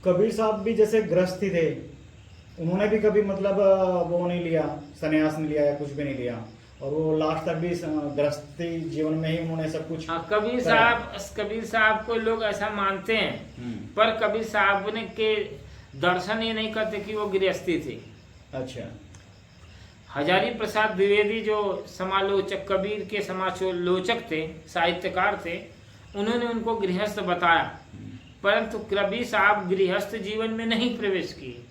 कबीर साहब भी जैसे गृहस्थी थे, उन्होंने भी कभी मतलब वो नहीं लिया, संन्यास नहीं लिया या कुछ भी नहीं लिया, और वो लास्ट तक भी गृहस्थी जीवन में ही उन्होंने सब कुछ हाँ, करा। कबीर साहब को लोग ऐसा मानते हैं, पर कबीर साहब ने के दर्शन ये नहीं करते कि वो गृहस्थी थे। अच्छा। हजारी प्रसाद द्विवेदी जो समालोचक, कबीर के समालोचक थे, साहित्यकार थे, उन्होंने उनको गृहस्थ बताया, परंतु कबीर साहब गृहस्थ जीवन में नहीं प्रवेश किए।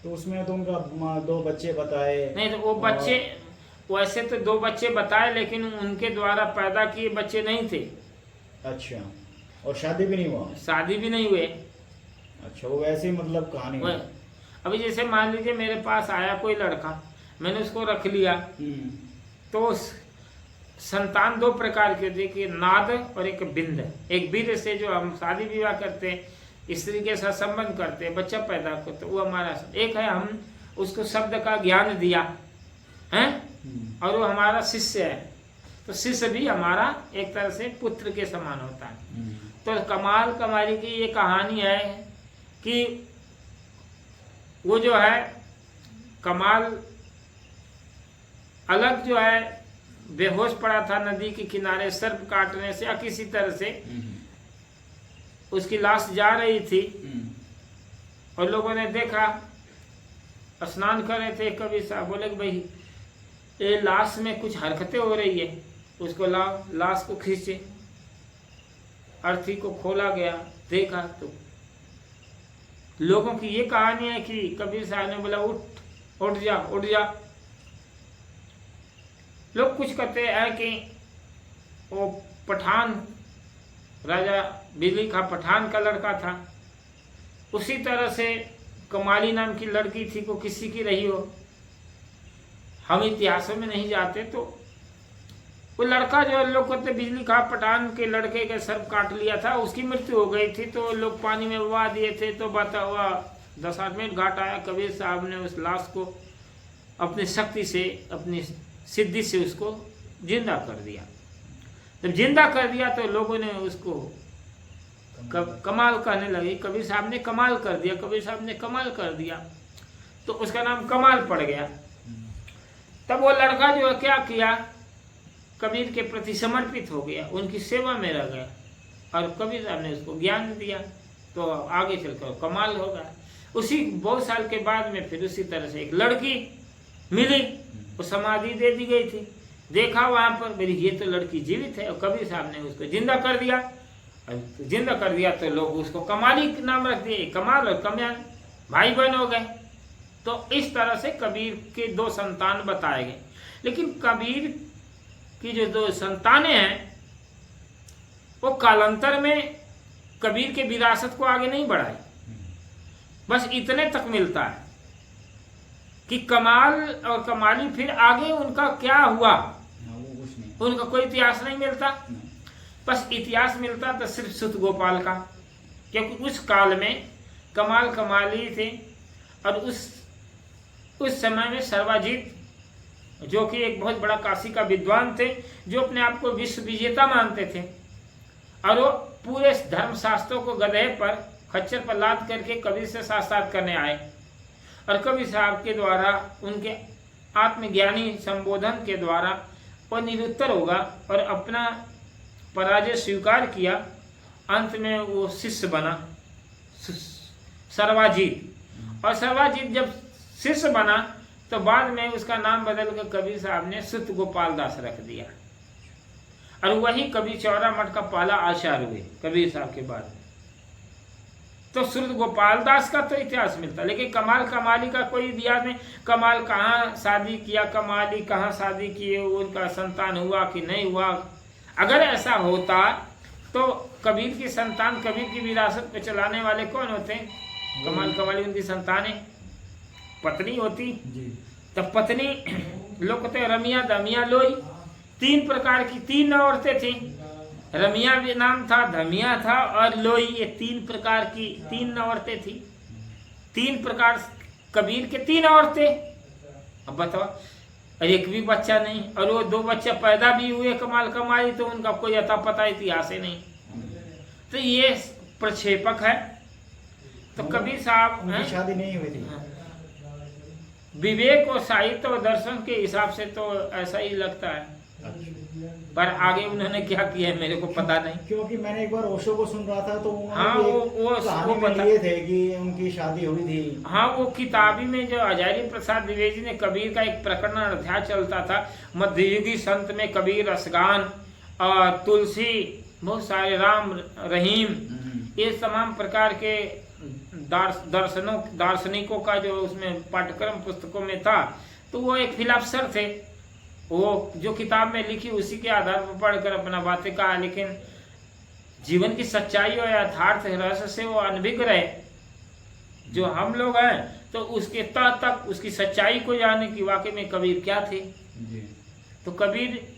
तो उसमें तो उनका दो बच्चे बताए। नहीं तो वो बच्चे, वैसे तो दो बच्चे बताए, लेकिन उनके द्वारा पैदा किए बच्चे नहीं थे। अच्छा, और शादी भी नहीं हुआ? शादी भी नहीं हुए। अच्छा, वो वैसे ही मतलब कहानी है। अभी जैसे मान लीजिए मेरे पास आया कोई लड़का, मैंने उसको रख लिया, तो संतान दो प्रकार के होते, एक नाद और एक बिंद। एक बिंद से जो हम शादी विवाह करते हैं, स्त्री के साथ संबंध करते हैं, बच्चा पैदा करते, वो हमारा। एक है हम उसको शब्द का ज्ञान दिया है, और वो हमारा शिष्य है, तो शिष्य भी हमारा एक तरह से पुत्र के समान होता है। तो कमाल कमाली की ये कहानी है कि वो जो है कमाल अलग जो है बेहोश पड़ा था नदी के किनारे, सर्प काटने से या किसी तरह से उसकी लाश जा रही थी, और लोगों ने देखा, स्नान कर रहे थे, कबीर साहब बोले कि भाई ये लाश में कुछ हरकतें हो रही है, उसको लाओ, लाश को खींचे। अर्थी को खोला गया, देखा तो लोगों की ये कहानी है कि कबीर साहब ने बोला उठ, उठ जा, उठ जा। लोग कुछ कहते हैं कि वो पठान, राजा बिजली का पठान का लड़का था, उसी तरह से कमाली नाम की लड़की थी, को किसी की रही हो, हम इतिहासों में नहीं जाते। तो वो लड़का जो लोग कहते बिजली का पठान के लड़के के सर काट लिया था, उसकी मृत्यु हो गई थी, तो लोग पानी में बहा दिए थे। तो बता हुआ 10-8 मिनट घाट आया, कबीर साहब ने उस लाश को अपनी शक्ति से, अपनी सिद्धि से उसको जिंदा कर दिया। जब जिंदा कर दिया तो लोगों ने उसको कमाल कहने लगे, कबीर साहब ने कमाल कर दिया, कबीर साहब ने कमाल कर दिया, तो उसका नाम कमाल पड़ गया। तब वो लड़का जो है क्या किया, कबीर के प्रति समर्पित हो गया, उनकी सेवा में रह गया, और कबीर साहब ने उसको ज्ञान दिया, तो आगे चलकर कमाल हो गया। उसी बहुत साल के बाद में फिर उसी तरह से एक लड़की मिली, वो समाधि दे दी गई थी, देखा वहां पर मेरी ये तो लड़की जीवित है, और कबीर साहब ने उसको जिंदा कर दिया। जिंदा कर दिया तो लोग उसको कमाली नाम रख दिए, कमाल और कमाल भाई बहन हो गए। तो इस तरह से कबीर के दो संतान बताए गए। लेकिन कबीर की जो दो संतानें हैं, वो कालांतर में कबीर के विरासत को आगे नहीं बढ़ाई। बस इतने तक मिलता है कि कमाल और कमाली फिर आगे उनका क्या हुआ, उनका कोई इतिहास नहीं मिलता। बस इतिहास मिलता तो सिर्फ सुत गोपाल का, क्योंकि उस काल में कमाल कमाली थे, और उस समय में सर्वाजीत जो कि एक बहुत बड़ा काशी का विद्वान थे, जो अपने आप को विश्व विजेता मानते थे, और वो पूरे धर्मशास्त्रों को गधे पर, खच्चर पर लाद करके कबीर से साक्षात करने आए, और कबीर साहब के द्वारा, उनके आत्मज्ञानी संबोधन के द्वारा वो निरुत्तर होगा और अपना पराजय स्वीकार किया। अंत में वो शिष्य बना सर्वाजीत, और सर्वाजीत जब शिष्य बना तो बाद में उसका नाम बदल कर कबीर साहब ने सुत गोपाल दास रख दिया, और वही कबीर चौरा मठ का पहला आचार्य हुए कबीर साहब के बाद। तो सुत गोपाल दास का तो इतिहास मिलता, लेकिन कमाल कमाली का कोई इतिहास नहीं। कमाल कहाँ शादी किया, कमाली कहाँ शादी किए, उनका संतान हुआ कि नहीं हुआ। अगर ऐसा होता तो कबीर की संतान, कबीर की विरासत पे चलाने वाले कौन होते? कमाल कमाली उनकी संतानें, पत्नी होती। तब पत्नी लोग कहते हैं रमिया, दमिया, लोई, 3 प्रकार की 3 औरतें थी। रमिया भी नाम था, धमिया था और लोई, ये 3 प्रकार की 3 औरतें थी। 3 प्रकार कबीर के 3 औरतें। अब बताओ, एक भी बच्चा नहीं, और वो 2 बच्चे पैदा भी हुए कमाल कमाली, तो उनका कोई अता पता इतिहास ही नहीं। तो ये प्रक्षेपक है। तो कबीर साहब उनकी हैं? शादी नहीं हुई थी। विवेक और साहित्य और दर्शन के हिसाब से तो ऐसा ही लगता है, पर आगे उन्होंने क्या किया है मेरे को पता नहीं। क्योंकि मैंने एक बार ओशो को सुन रहा था तो उन्होंने हाँ, भी वो एक कहानी में पता- लिए थे कि उनकी शादी हुई थी। हाँ, वो किताबी में जो हजारी प्रसाद द्विवेदी ने कबीर का एक प्रकरण अध्याय चलता था, मध्ययुगी संत में कबीर, रसगान और तुलसी, बहुत सारे राम रहीम, ये तमाम प्रकार के दार्शनिकों का जो उसमें पाठ्यक्रम पुस्तकों में था। तो वो एक फिलोसफर थे, वो जो किताब में लिखी उसी के आधार पर पढ़कर अपना बातें कहा, लेकिन जीवन की सच्चाई और यथार्थ रहस्य से वो अनभिज्ञ रहे। जो हम लोग हैं तो उसके तह तक उसकी सच्चाई को जानने की वाकई में कबीर क्या थे। तो कबीर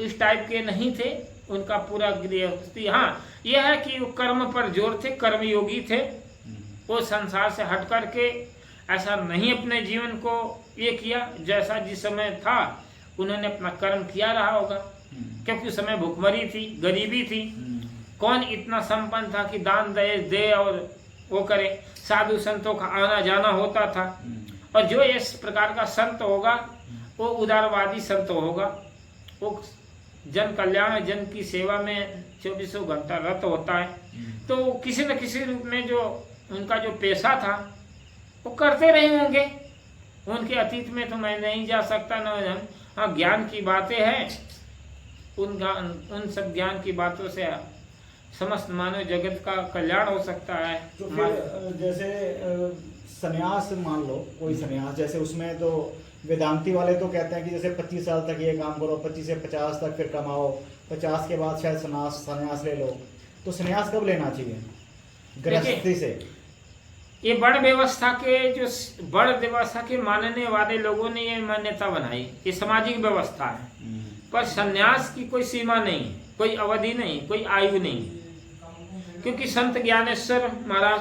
इस टाइप के नहीं थे, उनका पूरा गृहस्थी, हाँ यह है कि वो कर्म पर जोर थे, कर्मयोगी थे। वो संसार से हट करके ऐसा नहीं अपने जीवन को ये किया, जैसा जिस समय था उन्होंने अपना कर्म किया रहा होगा, क्योंकि उस समय भुखमरी थी, गरीबी थी, कौन इतना संपन्न था कि दान दे और वो करे। साधु संतों का आना जाना होता था, और जो इस प्रकार का संत होगा वो उदारवादी संत होगा, वो जन कल्याण, जन की सेवा में 24 घंटा रत होता है। तो किसी न किसी रूप में जो उनका जो पेशा था वो करते रहे होंगे। उनके अतीत में तो मैं नहीं जा सकता न, हाँ ज्ञान की बातें हैं, उन सब ज्ञान की बातों से समस्त मानव जगत का कल्याण हो सकता है। तो फिर जैसे सन्यास मान लो, कोई सन्यास, जैसे उसमें तो वेदांती वाले तो कहते हैं कि जैसे 25 साल तक ये काम करो, 25 से 50 तक फिर कमाओ, 50 के बाद शायद सन्यास ले लो। तो सन्यास कब लेना चाहिए गृहस्थी से? ये बड़ व्यवस्था के मानने वाले लोगों ने ये मान्यता बनाई, ये सामाजिक व्यवस्था है, पर सन्यास की कोई सीमा नहीं है, कोई अवधि नहीं, कोई आयु नहीं। क्योंकि संत ज्ञानेश्वर महाराज,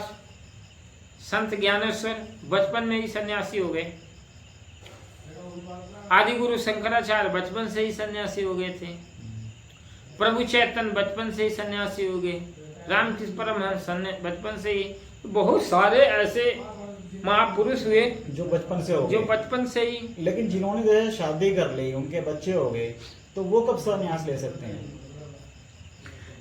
संत ज्ञानेश्वर बचपन में ही सन्यासी हो गए, आदि गुरु शंकराचार्य बचपन से ही सन्यासी हो गए थे, प्रभु चैतन्य बचपन से ही सन्यासी हो गए, रामकृष्ण परमहंस बचपन से ही, बहुत सारे ऐसे महापुरुष हुए जो बचपन से हो गए, जो बचपन से ही। लेकिन जिन्होंने जैसे शादी कर ली, उनके बच्चे हो गए, तो वो कब सन्यास ले सकते हैं?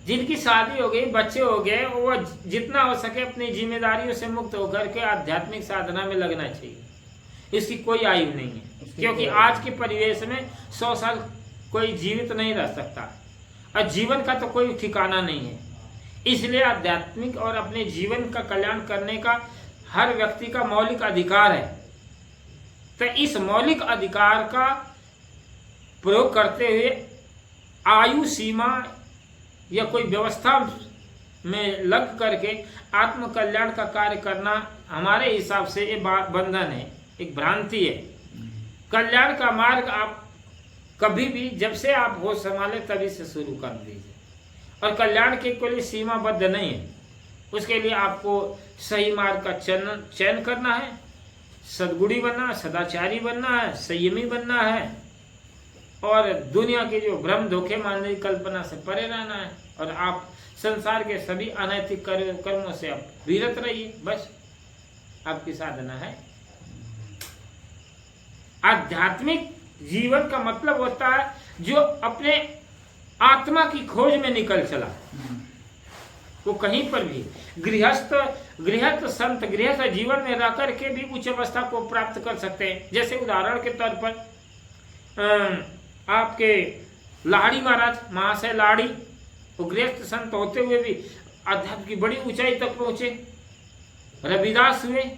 जिनकी शादी हो गई, बच्चे हो गए, वो जितना हो सके अपनी जिम्मेदारियों से मुक्त होकर के आध्यात्मिक साधना में लगना चाहिए। इसकी कोई आयु नहीं है, क्योंकि आज के परिवेश में 100 साल कोई जीवित नहीं रह सकता, और जीवन का तो कोई ठिकाना नहीं है। इसलिए आध्यात्मिक और अपने जीवन का कल्याण करने का हर व्यक्ति का मौलिक अधिकार है। तो इस मौलिक अधिकार का प्रयोग करते हुए आयु सीमा या कोई व्यवस्था में लग करके आत्म कल्याण का कार्य करना हमारे हिसाब से ये बंधन है, एक भ्रांति है। कल्याण का मार्ग आप कभी भी, जब से आप होश संभाले तभी से शुरू कर दीजिए, और कल्याण के कोई सीमाबद्ध नहीं है। उसके लिए आपको सही मार्ग का चयन करना है, सद्गुणी बनना है, सदाचारी बनना है, संयमी बनना है, और दुनिया के जो भ्रम धोखे मानने की कल्पना से परे रहना है, और आप संसार के सभी अनैतिक कर्मों से आप विरत रहिए, बस आपकी साधना है। आध्यात्मिक जीवन का मतलब होता है जो अपने आत्मा की खोज में निकल चला, वो कहीं पर भी गृहस्थ संत गृहस्थ जीवन में रह करके भी उच्च अवस्था को प्राप्त कर सकते हैं। जैसे उदाहरण के तौर पर आपके लाड़ी महाराज, महाशय लाड़ी, वो गृहस्थ संत होते हुए भी अध्यात्म की बड़ी ऊंचाई तक पहुंचे। रविदास हुए,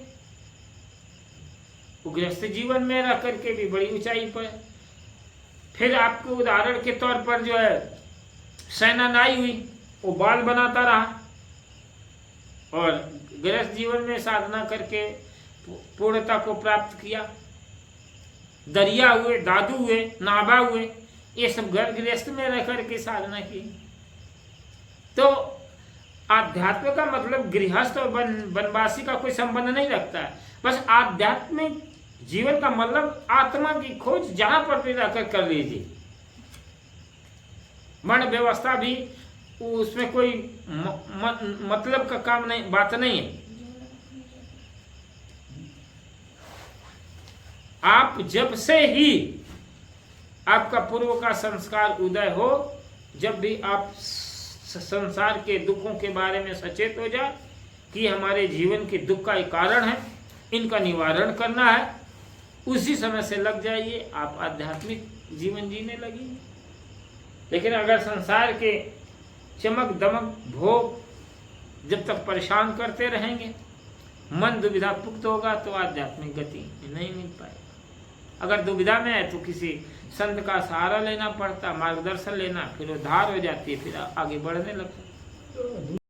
वो गृहस्थ जीवन में रह करके भी बड़ी ऊंचाई पर। फिर आपके उदाहरण के तौर पर जो है सेनानाई हुई, वो बाल बनाता रहा और गृहस्थ जीवन में साधना करके पूर्णता को प्राप्त किया। दरिया हुए, दादू हुए, नाभा हुए, ये सब घर गृहस्थ में रह करके साधना की। तो आध्यात्म का मतलब गृहस्थ और वनवासी का कोई संबंध नहीं रखता है। बस आध्यात्मिक जीवन का मतलब आत्मा की खोज जहां पर भी रहकर कर लीजिए। वर्ण व्यवस्था भी उसमें कोई मतलब का काम नहीं, बात नहीं है। आप जब से ही आपका पूर्व का संस्कार उदय हो, जब भी आप संसार के दुखों के बारे में सचेत हो जाए कि हमारे जीवन के दुख का एक कारण है, इनका निवारण करना है, उसी समय से लग जाइए, आप आध्यात्मिक जीवन जीने लगिए। लेकिन अगर संसार के चमक दमक भोग जब तक परेशान करते रहेंगे, मन दुविधा पुक्त होगा, तो आध्यात्मिक गति नहीं मिल पाएगी। अगर दुविधा में है तो किसी संत का सहारा लेना पड़ता, मार्गदर्शन लेना, फिर उद्धार हो जाती है, फिर आगे बढ़ने लगता है।